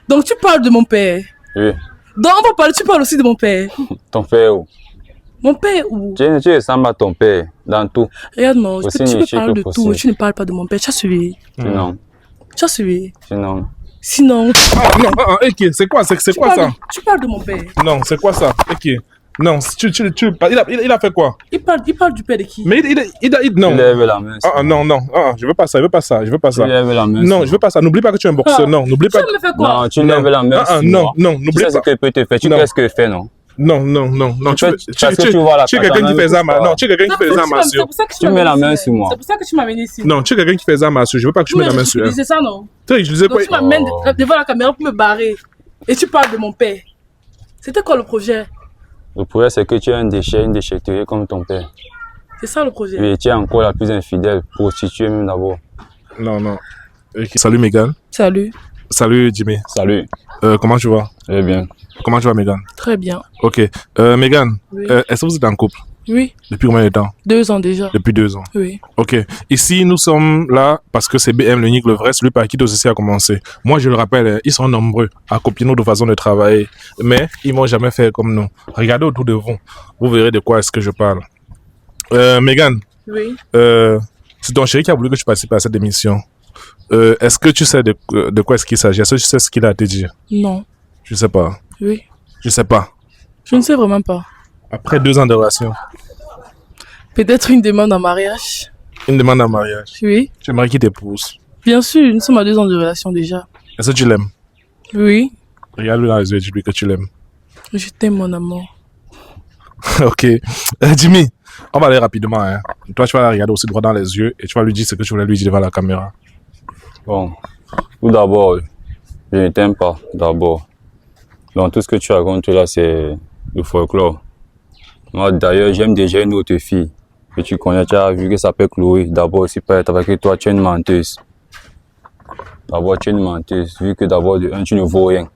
Donc tu parles de mon père. Oui. Donc on va parler, tu parles aussi de mon père. Ton père où? Mon père où? Tu ressembles à ton père dans tout. Regarde, non, Aussi tu peux niché parler que de possible. tout, mais tu ne parles pas de mon père. Tu as suivi. Sinon, Tu as suivi. sinon. Sinon, Ok, c'est quoi ça? tu parles de mon père. Non, c'est quoi ça? Ok. Non, il a fait quoi? Il parle du père de qui? Mais non. Tu lèves la main. Non, je veux pas ça. Tu lèves la main. Non, je veux pas ça. N'oublie pas que tu es un boxeur. Non, n'oublie Tu pas. me fais quoi? Non, tu lèves la main. Non, Tu n'oublie sais ce pas. qu'elle peut te faire. Tu sais ce qu'elle fait, non? Non. Tu es quelqu'un qui fait ça, non, tu es quelqu'un qui fait ça, monsieur. Tu mets la main sur moi. C'est pour ça que tu m'as amené ici. Non, tu es quelqu'un qui fait ça, monsieur. Je veux pas que tu mettes la main sur elle. C'est ça, non? Je disais Donc quoi? tu m'amènes devant la caméra pour me barrer. Et tu parles de mon père. C'était quoi le projet? Le problème, c'est que tu es un déchet, une déchetterie comme ton père. C'est ça le projet. Oui, tu es encore la plus infidèle, prostituée même d'abord. Non. Okay. Salut, Megan. Salut. Salut, Jimmy. Salut. Comment tu vas? Très bien. Comment tu vas, Megan? Très bien. Ok. Megan, Oui. est-ce que vous êtes en couple? Oui. Depuis combien de temps? 2 ans déjà. Depuis 2 ans. Oui. Ok. Ici, nous sommes là parce que c'est BM, le Nick, le vrai, celui par qui tout ceci a commencé. Moi, je le rappelle, ils sont nombreux à copier notre façon de travailler, mais ils m'ont jamais fait comme nous. Regardez autour de vous. Vous verrez de quoi est-ce que je parle. Megan. Oui. C'est ton chéri qui a voulu que je participe à cette émission. Est-ce que tu sais de quoi est-ce qu'il s'agit? Est-ce que tu sais ce qu'il a à te dire? Non. Je sais pas. Oui. Je sais pas. Je ne sais vraiment pas. Après 2 ans de relation, Peut-être une demande en mariage. une demande en mariage. Oui. Tu aimerais qu'il t'épouse. Bien sûr, nous sommes à 2 ans de relation déjà. Est-ce que tu l'aimes? Oui. Regarde-lui dans les yeux et dis-lui que tu l'aimes. Je t'aime, mon amour. Ok. Jimmy, on va aller rapidement. Hein. Toi, tu vas la regarder aussi droit dans les yeux et tu vas lui dire ce que tu voulais lui dire devant la caméra. Bon, tout d'abord, je ne t'aime pas, d'abord. Donc, tout ce que tu racontes là, c'est le folklore. Moi, d'ailleurs, j'aime déjà une autre fille que tu connais, tu as vu que ça s'appelle Chloé. D'abord, c'est pas être avec toi, tu es une menteuse. D'abord, tu es une menteuse, vu que d'abord, de un, tu ne vaux rien.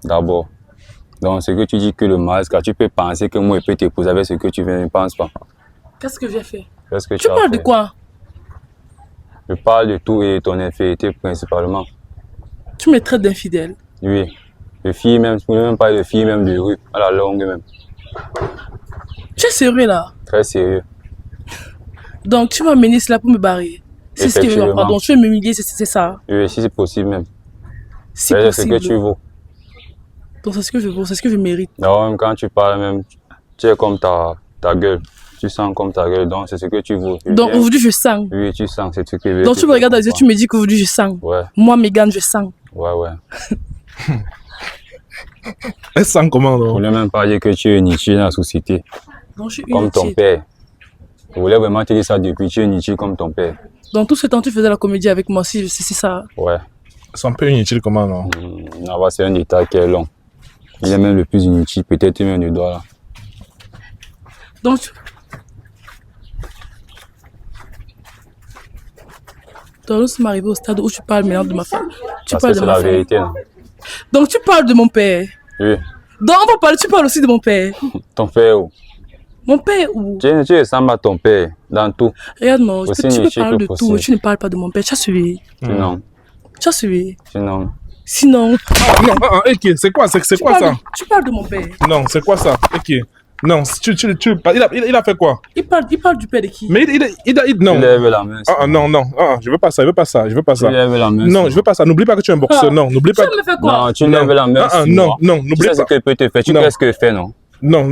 D'abord. Donc, ce que tu dis que le masque, tu peux penser que moi, je peux t'épouser avec ce que tu viens, ne pense pas. Qu'est-ce que j'ai fait? Qu'est-ce que Tu as parles de fait? quoi? Je parle de tout et ton infidélité principalement. Tu me traites d'infidèle. Oui. De filles même, je ne peux même pas de filles même de rue, à la longue même. Tu es sérieux là? Très sérieux. Donc tu m'as amené cela pour me barrer. C'est ce que je veux Effectivement. pardon, tu veux m'humilier, c'est ça. Oui, si c'est possible même. Si C'est ce possible. que tu vaux. Donc c'est ce que je vaux, c'est ce que je mérite. Alors, même quand tu parles même, tu es comme ta gueule. Tu sens comme ta gueule, donc c'est ce que tu vaux. Donc aujourd'hui je sens. Oui, tu sens, c'est ce que Donc tu me regardes dans les yeux, tu me dis qu'aujourd'hui je sens. Ouais, Moi, Megan, je sens. ouais. Elle sent comment, Je non? voulais même pas dire que tu es Nietzsche dans la société, Donc je suis comme ton inutile. père. Je voulais vraiment te dire ça depuis, tu es Nietzsche comme ton père. Dans tout ce temps, tu faisais la comédie avec moi, si c'est ça. Ouais. Elles sont un peu inutiles comment, non? Là-bas, c'est un détail qui est long. Il est même le plus inutile, peut-être même le doigt là. Donc nous sommes arrivés au stade où tu parles maintenant de ma femme. Tu Parce parles que de c'est ma la femme. vérité, non? Donc tu parles de mon père. Oui. Donc on va parler, tu parles aussi de mon père. Ton père où? Mon père où? Tu ressembles à ton père dans tout. Regarde, non, Aussi tu peux niché parler que de possible. tout, mais tu ne parles pas de mon père. Tu as suivi. Sinon, Tu as suivi. sinon. Sinon, Ok, c'est quoi ça? tu parles de mon père. Non, c'est quoi ça? Ok. Non, il a fait quoi? Il parle du père de qui? Mais non. Tu lèves la main. Non, je veux pas ça. Tu lèves la main. Non, je veux pas ça. N'oublie pas que tu es un boxeur. Non, n'oublie Tu pas. me fais quoi? Non, tu lèves la main. Non, Tu n'oublie sais ce pas. qu'elle peut te faire. Tu Non. sais ce qu'elle fait, non? Non.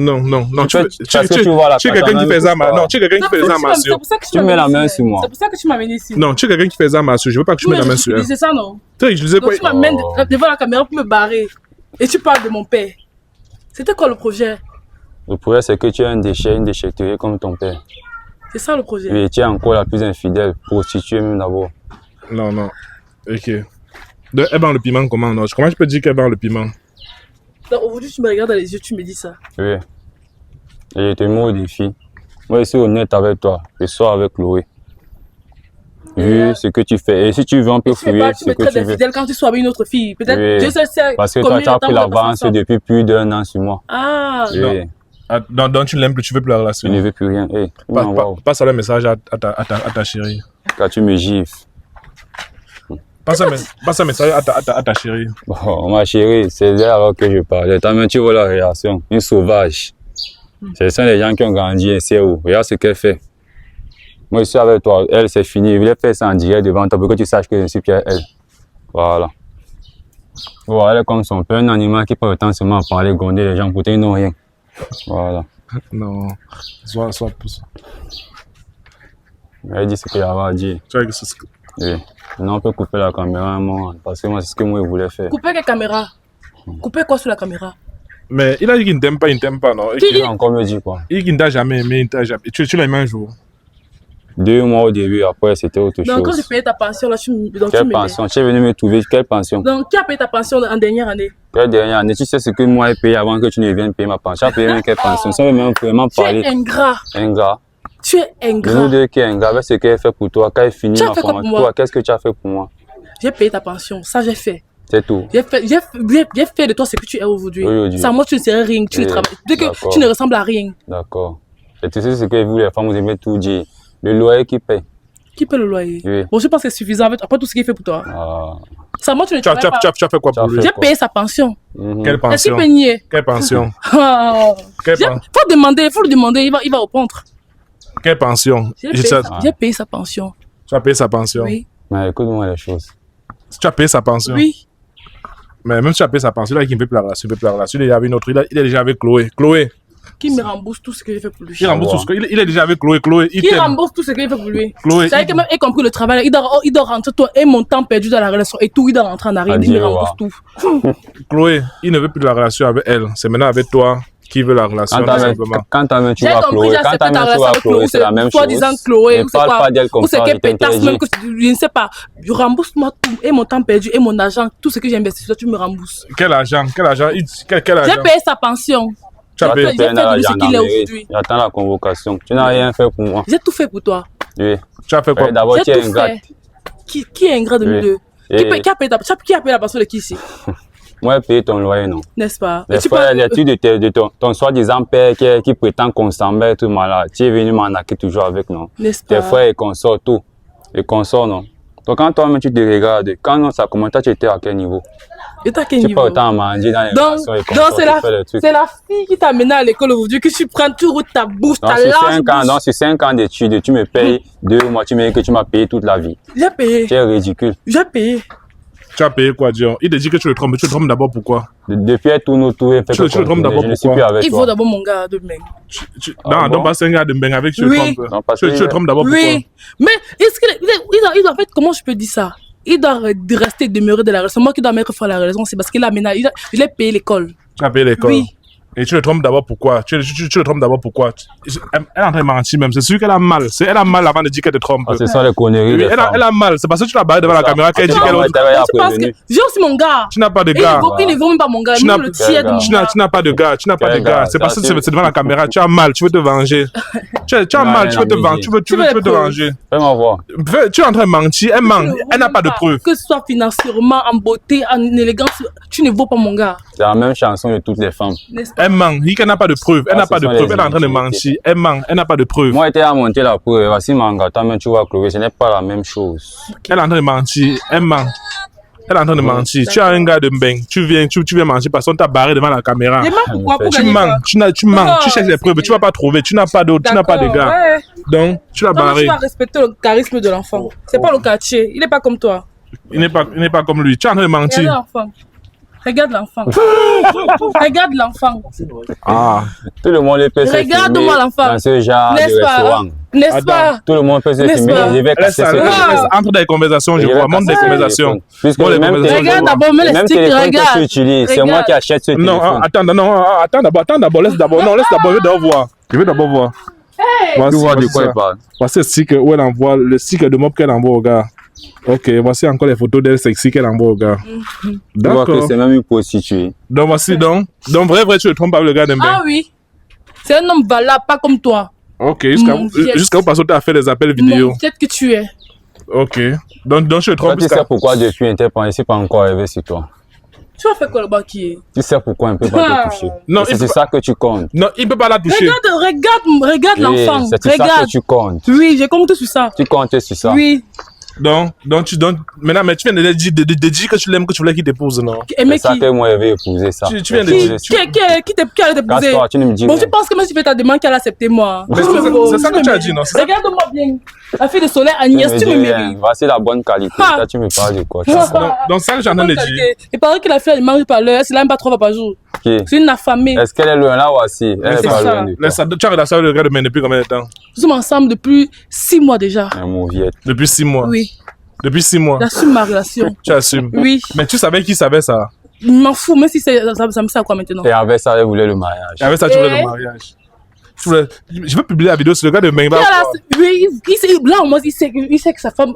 Tu parce que tu vois la es quelqu'un qui fait ça. Non, tu es quelqu'un qui fait ça, monsieur. Tu mets la main sur moi. C'est pour ça que tu m'as amené ici. Non, tu es quelqu'un qui fait ça, monsieur. Je veux pas que tu mettes la main sur elle. C'est ça, non? Je disais Donc quoi? tu m'amènes devant la caméra pour me barrer. Et tu parles de mon père. C'était quoi le projet? Le problème, c'est que tu es un déchet, une déchetterie comme ton père. C'est ça le projet. Et tu es encore la plus infidèle, prostituée même d'abord. Non. Ok. Elle vend le piment comment, non? Comment je peux dire qu'elle vend le piment? Donc aujourd'hui, tu me regardes dans les yeux, tu me dis ça. Oui. Et je te mets au défi. Moi, je suis honnête avec toi. Je sors avec Chloé. Vu ce que tu fais. Et si tu veux, on peut Tu me fouiller parles, tu ce me que traites tu veux. d'infidèle quand tu sois avec une autre fille. Peut-être Oui. Dieu seul sait Parce que combien toi, tu as de temps pris on va passer l'avance ensemble. depuis plus d'1 an sur moi. Ah, Oui. Donc tu l'aimes plus, tu veux plus la relation. Je ne veux plus rien. Hey, Passe le message à ta chérie. quand tu me gifles. Passe un message à ta chérie. Bon, ma chérie, c'est là alors que je parlais. Toi-même, tu vois la réaction. Une sauvage. Ce sont les gens qui ont grandi ici. Regarde ce qu'elle fait. Moi, je suis avec toi. Elle, c'est fini. Je voulais faire ça en direct devant toi pour que tu saches que je suis Pierre, elle. Voilà. Voilà, elle est comme son père, un animal qui prend le temps seulement à parler, gronder les gens, pourtant ils n'ont rien. Voilà. Non, sois pouce. Elle dit ce qu'il avait à dire. Tu vois que c'est ce que... Oui. Maintenant, on peut couper la caméra un moment, parce que moi, c'est ce que moi, je voulais faire. Couper quelle caméra? Couper quoi sur la caméra? Mais il a dit qu'il ne t'aime pas, non? Il va encore me dire quoi? Il dit qu'il ne t'a jamais aimé, il ne t'a jamais... Tu l'as aimé un jour? 2 mois au début, après, c'était autre chose. Donc, quand j'ai payé ta pension, là, Quelle pension? Tu es venu me trouver, quelle pension? Donc, qui a payé ta pension en dernière année? Quelle dernière année? Tu sais ce que moi, j'ai payé avant que tu ne viennes payer ma pension. Tu as payé même quelle pension? Ça veut même vraiment parler. Tu es ingrat. Ingrat. Tu es ingrat. Nous deux qui est ingrat, avec ce qu'elle fait pour toi, quand elle finit Tu as ma fait quoi formation, pour moi? toi, qu'est-ce que tu as fait pour moi? J'ai payé ta pension, ça j'ai fait. C'est tout. J'ai fait de toi ce que tu es aujourd'hui. Aujourd'hui. Sans moi, tu ne serais rien, tu ne travailles. Dès que D'accord. tu ne ressembles à rien. D'accord. Et tu sais ce que vous, les femmes, vous aimez tout dire. Le loyer qui paye. Qui paie le loyer? Oui. Bon, je pense que c'est suffisant après tout ce qu'il fait pour toi. Ah. Sans moi, tu ne Tu as travailles pas. fait quoi pour Tu as lui? fait J'ai payé sa pension. Mhm. Quelle Est-ce qu'il pension? peut nier? Quelle pension? Oh. Quelle pension? Faut le demander, il va répondre. Quelle pension? J'ai payé sa pension. Tu as payé sa pension? Oui. Mais écoute-moi les choses. Tu as payé sa pension? Oui. Mais même si tu as payé sa pension, là, il ne veut plus la relation, il ne veut plus la relation. Il est avec une autre, il est déjà avec Chloé. Chloé, Qui me rembourse tout ce que j'ai fait pour lui. il rembourse tout ce que... Il est déjà avec Chloé. Chloé, il Qui t'aime. rembourse tout ce que j'ai fait pour lui. Chloé, C'est vrai que même, y compris le travail, il doit rentrer toi et mon temps perdu dans la relation et tout, il doit rentrer en arrière, il me Adieu, rembourse ouais. tout. Chloé, il ne veut plus de la relation avec elle. C'est maintenant avec toi qui veut la relation, tout simplement. Quand ta main tu J'ai vas compris, Chloé, j'ai quand accepté ta ta main tu relation vas avec Chloé, Chloé, c'est la même chose. soi-disant Chloé, Ne ou c'est parle quoi? pas d'elle comme Ou c'est ça, quel je pétasse t'interdis. même que je ne sais pas. Rembourse-moi tout, et mon temps perdu, et mon argent, tout ce que j'ai investi, toi, tu me rembourses. Quel argent? Quel argent? Quel J'ai argent? payé sa pension. Tu as J'ai payé. fait de lui ce qu'il est aujourd'hui. J'attends la convocation. Tu n'as rien fait pour moi. J'ai tout fait pour toi. Oui. Tu as fait quoi? D'abord, tu J'ai es tout ingrat. fait. Qui est ingrat de nous Oui. deux? Et- Qui a payé la pension de qui ici? Moi, j'ai payé ton loyer, non. N'est-ce pas? Les Et tu frères, parles- les trucs de ton soi-disant père qui prétend constamment être malade. Tu es venu m'arnaquer toujours avec, non. N'est-ce Tes pas? frères et consorts, tout. Et consorts, non. Donc, quand toi-même tu te regardes, quand non, ça commence, toi, tu étais à quel niveau? Et t'as quel Tu niveau? pas autant à manger dans les relations et Donc consorts, c'est tu fais les trucs. la fille qui t'a amené à l'école aujourd'hui, que tu prends toujours ta bouche, Donc, ta sur large 5 ans, bouche. donc, sur 5 ans d'études, tu me payes 2 mois, tu me dis que tu m'as payé toute la vie. J'ai payé. Tu es ridicule. J'ai payé. Tu as payé quoi, Dion? Il te dit que tu le trompes. Tu le trompes d'abord pourquoi? Depuis tout nous tout, fait Tu le trompes d'abord je ne suis pourquoi? plus avec Il faut toi. d'abord mon gars demain. Non, Ah donc bon? pas 5 gars de Mbeng avec tu Oui. le trompes. Non, parce Tu que- le trompes d'abord pourquoi? Oui. Mais est-ce qu'il doit, en fait, comment je peux dire ça? Il doit rester demeurer de la relation. Moi qui dois mettre fin à la relation, c'est parce qu'il a amené, il a payé l'école. Tu as payé l'école. Oui. Et tu le trompes d'abord pourquoi? Tu le trompes d'abord pourquoi? Elle est en train de mentir même. C'est sûr qu'elle a mal. Elle a mal avant de dire qu'elle te trompe. Ah, c'est ça les conneries Oui, des elle femmes. a mal. C'est parce que tu l'as barré devant la C'est ça. caméra qu'elle dit Ah, qu'elle ouais, ose. t'avais Tu penses que prévenu. j'ai aussi mon gars. Tu n'as pas de Et gars. il ne vaut même pas mon gars. Tu Même n'as- le tiers de mon tu gars. Tu n'as pas de gars, tu n'as pas de Quel gars. gars? C'est parce que Ça, c'est devant la caméra. Tu as mal, tu veux te venger. Tu as mal, tu veux te venger. Tu veux te venger. Fais-moi voir. Tu es en train de mentir. Elle ment. Elle n'a pas de preuves. Que ce soit financièrement, en beauté, en élégance, tu ne vaux pas mon gars. C'est la même chanson de toutes les femmes. N'est-ce pas? Elle ment. Elle n'a pas de preuves. Elle Ah, n'a pas ce de sont preuves. les Elle est en train de intimités. mentir. Elle ment. Elle n'a pas de preuves. Moi, j'étais à monter la preuve. Voici mon gars. Toi-même, tu vois, Chloé, ce n'est pas la même chose. Elle est en train de mentir. Elle ment. Elle est en train de mentir. Tu as un gars de Mbeng. Tu viens mentir parce qu'on t'a barré devant la caméra. Et même pourquoi? Pour Tu gagner mens. quoi? Tu mens. Non, Tu cherches des preuves. Tu vas pas trouver. Tu n'as pas d'autres. Tu n'as pas de D'accord, gars. ouais. Donc, tu l'as Non, mais barré. tu dois respecter le charisme de l'enfant. C'est pas le quartier. Il n'est pas comme toi. Il n'est pas comme lui. Tu es en train de Regarde mentir. l'enfant. Regarde l'enfant. Regarde l'enfant. Ah. Tout le monde peut se Regarde-moi filmer l'enfant. dans ce genre de N'est-ce restaurant. pas? N'est-ce Attends. pas? Tout le monde peut se N'est-ce filmer. pas? Je vais Laisse casser ça. ce téléphone. Entre des conversations, je Je vais vois. Montre des casser ce conversations. téléphone. Puisque Bon, les le même conversations, téléphone- Regarde d'abord, mets le les même sticks, téléphone que regarde. tu utilises, c'est moi Regarde. qui achète ce Non, téléphone. attends d'abord, laisse d'abord. Non, laisse d'abord, je veux d'abord voir. Je veux d'abord voir. Tu vois de voici quoi ça. il parle. Voici le stick où elle envoie, le stick de mob qu'elle envoie au gars. Ok, voici encore les photos d'elle sexy qu'elle envoie au gars. Tu vois que D'accord. c'est même une prostituée. Donc voici donc vrai, tu le trompes avec le gars d'Embé. Ah oui. C'est un homme valable, pas comme toi. Ok, Mon Dieu. jusqu'à où Passo t'a fait des appels vidéo. Mon tête que tu es. Ok. Donc je le Toi, trompe tu sais jusqu'à... pourquoi depuis Interpol, ici pas encore arrivé sur toi. Tu vas faire quoi là-bas qui est? Tu sais pourquoi on ne peut pas te toucher. Non, Et il c'est faut ça que tu comptes. Non, il peut pas la toucher. Regarde Oui, l'enfant. c'est sur ça Regarde. que tu comptes. Oui, j'ai compté sur ça. Tu comptes sur ça. Oui. Donc, maintenant, mais tu viens de dire que tu l'aimes, que tu voulais qu'il t'épouse, non? Aimer C'est ça qui? que moi, je vais épouser ça. Tu viens de dire. Qui allait t'épouser? Casse-toi, tu ne me dis Bon, rien. tu penses que même si tu fais ta demande, qu'elle accepte moi. Mais c'est ça que tu as dit, non? C'est ça? Regarde-moi bien. La fille de soleil, Tu Agnès, me tu dis me rien. mérites. Voici la bonne qualité. Ah. Toi, tu me parles de quoi? Donc, ça que j'ai en train de dire. Il paraît que la fille, elle mange par l'heure, elle se lave pas 3 fois par jour. Qui? C'est une affamée. Est-ce qu'elle est loin là ou assis? Elle C'est est pas ça. loin de toi. Tu as relation avec le gars depuis combien de temps? Nous sommes ensemble depuis 6 mois déjà. Un mauviette. Depuis 6 mois. Oui. Depuis 6 mois. J'assume ma relation. Tu assumes. Oui. Mais tu savais qui savait ça? Je m'en fous, même si ça me sert à quoi maintenant. Et avec ça, elle voulait le mariage. Et avec ça, tu voulais Eh? le mariage. Je veux publier la vidéo sur le gars de Mengba. Oui, là, au moins, il sait que sa femme. En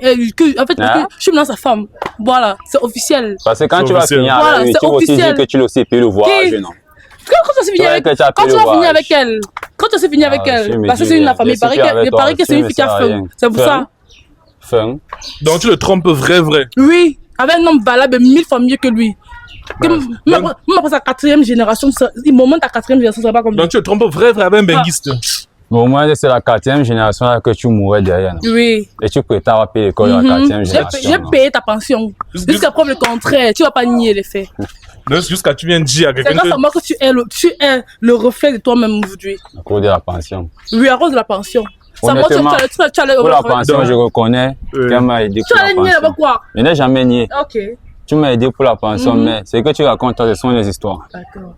fait, parce Hein? que je suis maintenant sa femme. Voilà, c'est officiel. Parce que quand C'est tu vas officiel. finir Voilà, avec lui, c'est tu vas aussi officiel. dire que tu le sais payer le voyage, non? Quand tu as fini Ouais, avec que tu as quand pris tu le as fini voyage. avec elle, quand tu as fini avec tu elle, me parce que dis c'est une rien. famille, Je suis avec il paraît toi, que c'est tu une me fille qui a sers à faim. rien. C'est pour Faim. ça. Fin. Donc tu le trompes vrai. Oui, avec un homme valable 1000 fois mieux que lui. Que Ouais. Même après sa 4e génération, il moment ta 4e génération, ça va comme lui. Donc tu le trompes vrai avec un benguiste. Mais au moins, c'est la 4e génération là que tu mourrais derrière. Non? Oui. Et tu prétends à payer l'école de la 4e J'ai génération. non? payé ta pension. Jusqu'à preuve le contraire, tu vas pas nier les faits. Donc jusqu'à tu viens de dire à C'est quelqu'un grâce à moi que tu es le reflet de toi-même aujourd'hui. À cause de la pension. Oui, à cause de la pension. Ça montre que Honnêtement, tu allais pour la pension, je reconnais Oui. qu'elle m'a aidé Tu pour allais la nier pension. avec quoi? Je n'ai jamais nié. Ok. Tu m'as aidé pour la pension, mais ce que tu racontes, ce sont des histoires. D'accord.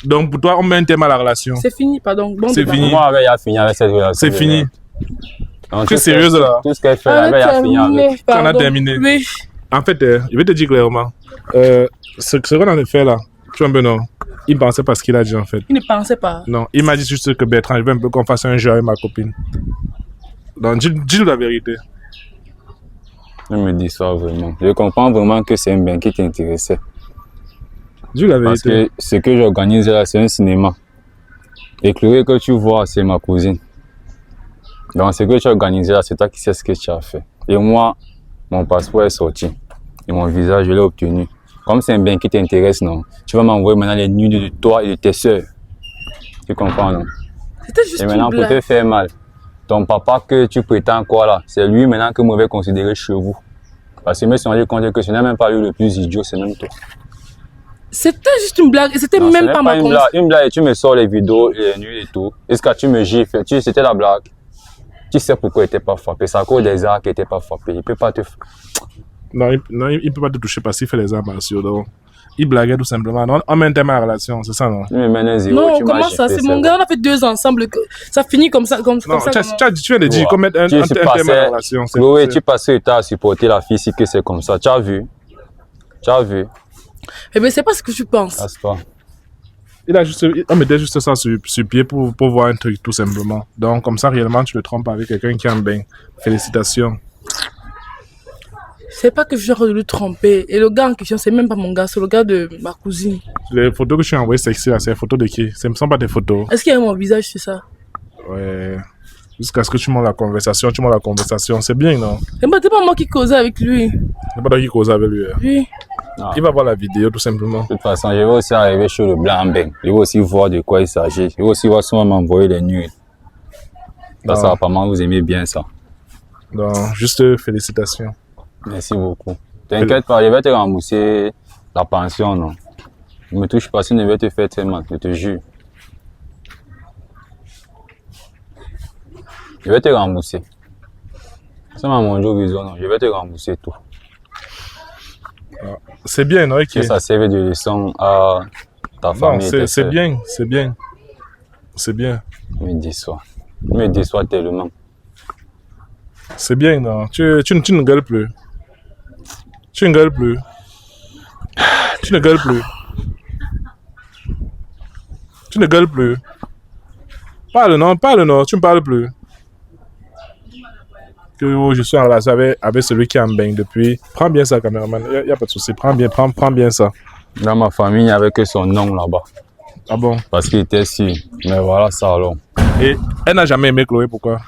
Donc pour toi, on met un thème à la relation. C'est fini, pardon. Bon C'est débat. fini. Moi, avec, il a fini avec cette relation. C'est fini. Donc, Tu es tout ce sérieuse, qu'elle- là? Tout ce qu'elle fait, Ah, avec, il a fini terminé, avec. Tu en as pardon. terminé. Oui. En fait, je vais te dire clairement, ce qu'on en a fait là, tu vois un peu non, il pensait pas ce qu'il a dit en fait. Il ne pensait pas. Non, il m'a dit juste que Bertrand, je veux un peu qu'on fasse un jeu avec ma copine. Donc dis-nous la vérité. Je me dis ça vraiment. Je comprends vraiment que c'est un bien qui t'intéressait. Dis-nous la Parce vérité. que ce que j'organise là, c'est un cinéma. Et Chloé que tu vois, c'est ma cousine. Donc ce que tu as organisé là, c'est toi qui sais ce que tu as fait. Et moi, mon passeport est sorti. Et mon visa, je l'ai obtenu. Comme c'est un bien qui t'intéresse, non, tu vas m'envoyer maintenant les nudes de toi et de tes soeurs. Tu comprends, non? C'était juste Et maintenant, une pour te blague. faire mal, ton papa que tu prétends quoi là, c'est lui maintenant que moi vais considérer chez vous. Parce que je me suis rendu compte que ce n'est même pas lui le plus idiot, c'est même toi. C'était juste une blague et c'était Non, ce même n'est pas ma une confiance. blague. Une blague et tu me sors les vidéos, les nuits et tout. Est-ce que tu me gifles? C'était la blague. Tu sais pourquoi il n'était pas frappé. C'est à cause des arts qu'il n'était pas frappé. Il ne peut pas te... Non, il peut pas te toucher parce qu'il fait les arts martiaux. Donc, il blaguait tout simplement. Non, on met un thème à la relation, c'est ça non? Tu me mènes un zéro, Non, tu m'as comment ça? giflé, C'est mon gars, on a fait 2 ans ensemble. Ça finit comme ça. Comme Non, ça comment- tu viens de dire Ouais. qu'on met un Tu thème à la relation. Chloé, tu passes le temps à supporter la fille si que c'est comme ça. Tu as vu? Tu as vu? Eh bien, c'est pas ce que tu penses. Asse-toi. On mettait juste ça sur pied pour voir un truc tout simplement. Donc comme ça réellement tu le trompes avec quelqu'un qui aime bien. Félicitations. C'est pas que je suis en train de le tromper. Et le gars en question, c'est même pas mon gars, c'est le gars de ma cousine. Les photos que je suis envoyées sexy là, c'est les photos de qui? Ce ne sont pas des photos. Est-ce qu'il y a mon visage sur ça? Ouais. Jusqu'à ce que tu montes la conversation, c'est bien non? C'est pas moi qui causais avec lui. C'est pas toi qui cause avec lui. Hein. Oui. Non. Il va voir la vidéo tout simplement. De toute façon, je vais aussi arriver chez le blanc ben. Je vais aussi voir de quoi il s'agit. Je vais aussi voir si on va m'envoyer les nuits. Parce que Non. apparemment, vous aimez bien ça. Donc juste félicitations. Merci beaucoup. T'inquiète pas, je vais te rembourser la pension, non. Ne me touche pas, sinon je vais te faire très mal, je te jure. Je vais te rembourser. Ça m'a mangé au bison, non. Je vais te rembourser tout. C'est bien, non? Ok. Que ça serve de leçon à ta Non, famille. et tes c'est frères. bien, c'est bien. C'est bien. Me déçois. Me déçois tellement. C'est bien, non? Tu ne gueules plus. Tu ne gueules plus. Tu ne gueules plus. Tu ne gueules plus. Parle, non? Tu ne parles plus. Que oh, je suis en relation avec celui qui en baigne depuis. Prends bien ça, caméraman. Il n'y a pas de souci. Prends bien ça. Dans ma famille, il n'y avait que son nom là-bas. Ah bon? Parce qu'il était sûr. Mais voilà, ça alors. Et elle n'a jamais aimé Chloé, pourquoi?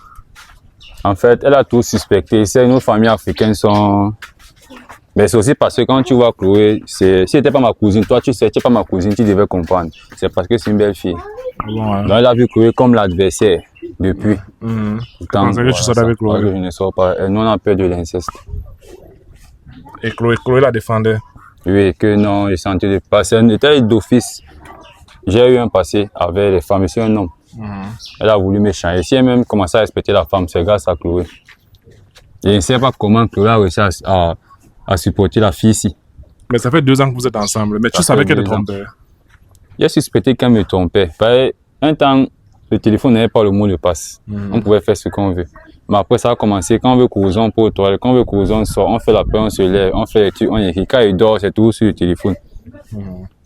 En fait, elle a tout suspecté. C'est nos familles africaines sont... Mais c'est aussi parce que quand tu vois Chloé, si c'était pas ma cousine, toi tu sais, tu n'es pas ma cousine, tu devais comprendre. C'est parce que c'est une belle fille. Ah bon, hein? Donc elle a vu Chloé comme l'adversaire depuis. Mhm. Pourtant, pensais que tu sortais avec Chloé. parce que je ne sors pas. Et nous on a peur de l'inceste. Et Chloé la défendait. Oui, que non, il sentait de passer. Un était d'office. J'ai eu un passé avec les femmes, c'est un homme. Elle a voulu me changer. Si elle même commencé à respecter la femme, c'est grâce à Chloé. Et je ne sais pas comment Chloé a réussi à supporter la fille ici. Mais ça fait 2 ans que vous êtes ensemble. Mais tu Ça savais fait qu'elle te 2 ans. trompait. J'ai suspecté qu'elle me trompait. Un temps, le téléphone n'avait pas le mot de passe. On pouvait faire ce qu'on veut. Mais après, ça a commencé. Quand on veut causer, on peut au toilette. Quand on veut causer, on sort. On fait la paix, on se lève. On fait les trucs, on écrit. Quand il dort, c'est tout sur le téléphone.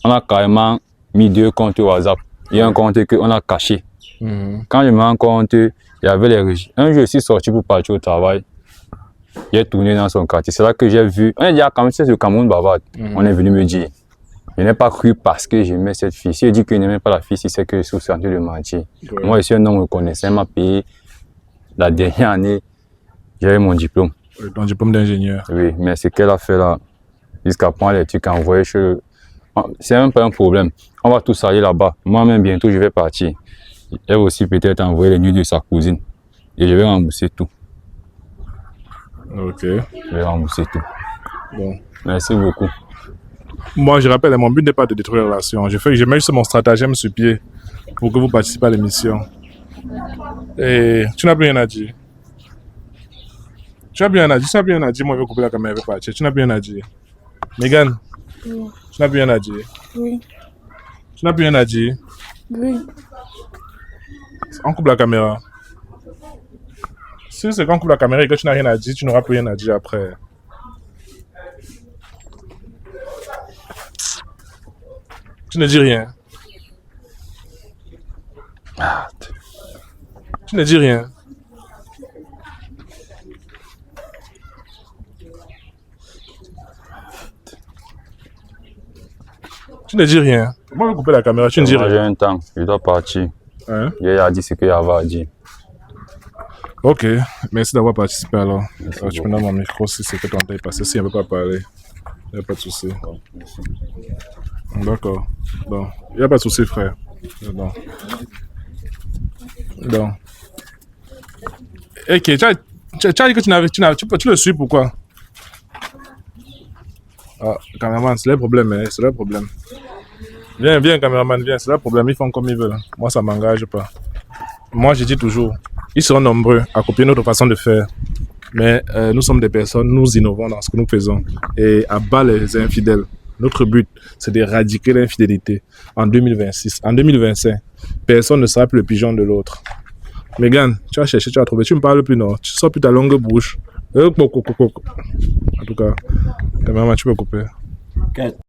On a carrément mis 2 comptes au WhatsApp. Il y a un compte qu'on a caché. Quand je me rends compte, il y avait les régies. Un jour, je suis sorti pour partir au travail. J'ai tourné dans son quartier. C'est là que j'ai vu. On est dit, quand même, c'est le Cameroun bavard. On est venu me dire. Je n'ai pas cru parce que j'aimais cette fille. Si je dis que je n'aimais pas la fille, c'est que je suis senti de mentir. Ouais. Moi, je suis un homme reconnaissant. Elle m'a payé la dernière année. J'avais mon diplôme. Ton diplôme d'ingénieur. Oui, mais ce qu'elle a fait là, jusqu'à prendre les trucs envoyés chez... C'est même pas un problème. On va tous aller là-bas. Moi-même, bientôt, je vais partir. Elle aussi peut-être envoyer les nuits de sa cousine. Et je vais rembourser tout. Ok. Je vais rembourser tout. Bon. Merci beaucoup. Moi, je rappelle, mon but n'est pas de détruire la relation. Je mets juste mon stratagème sur pied pour que vous participez à l'émission. Et tu n'as plus rien à dire. Tu n'as plus rien à dire. Tu n'as plus rien à dire. Moi, je vais couper la caméra et je vais partir. Tu n'as plus rien à dire. Megan, Oui. tu n'as plus rien à dire. Oui. Tu n'as plus rien à dire. Oui. On coupe la caméra. Si c'est qu'on coupe la caméra et que tu n'as rien à dire, tu n'auras plus rien à dire après. Tu ne dis rien. Tu ne dis rien. Tu ne dis rien. Moi, je vais couper la caméra, tu ne dis Moi, j'ai rien. un temps. Je dois partir. Hein? Il a dit ce qu'il y avait à dire. Ok, merci d'avoir participé alors. Tu beaucoup. peux donner mon micro si c'est que ton temps est passé. Si on ne veut pas parler, il n'y a pas de souci. D'accord. Bon, il n'y a pas de souci, frère. Bon. Ok, tu as dit que tu le suis, pourquoi? Ah, caméraman, c'est leur problème, hein, c'est leur problème. Viens, caméraman, viens, c'est leur problème, ils font comme ils veulent. Moi, ça ne m'engage pas. Moi, je dis toujours, ils seront nombreux à copier notre façon de faire. Mais nous sommes des personnes, nous innovons dans ce que nous faisons. Et à bas les infidèles. Notre but, c'est d'éradiquer l'infidélité en 2026. En 2025, personne ne sera plus le pigeon de l'autre. Megan, tu as cherché, tu as trouvé. Tu ne me parles plus, non. Tu sors plus ta longue bouche. En tout cas, caméraman, tu peux couper.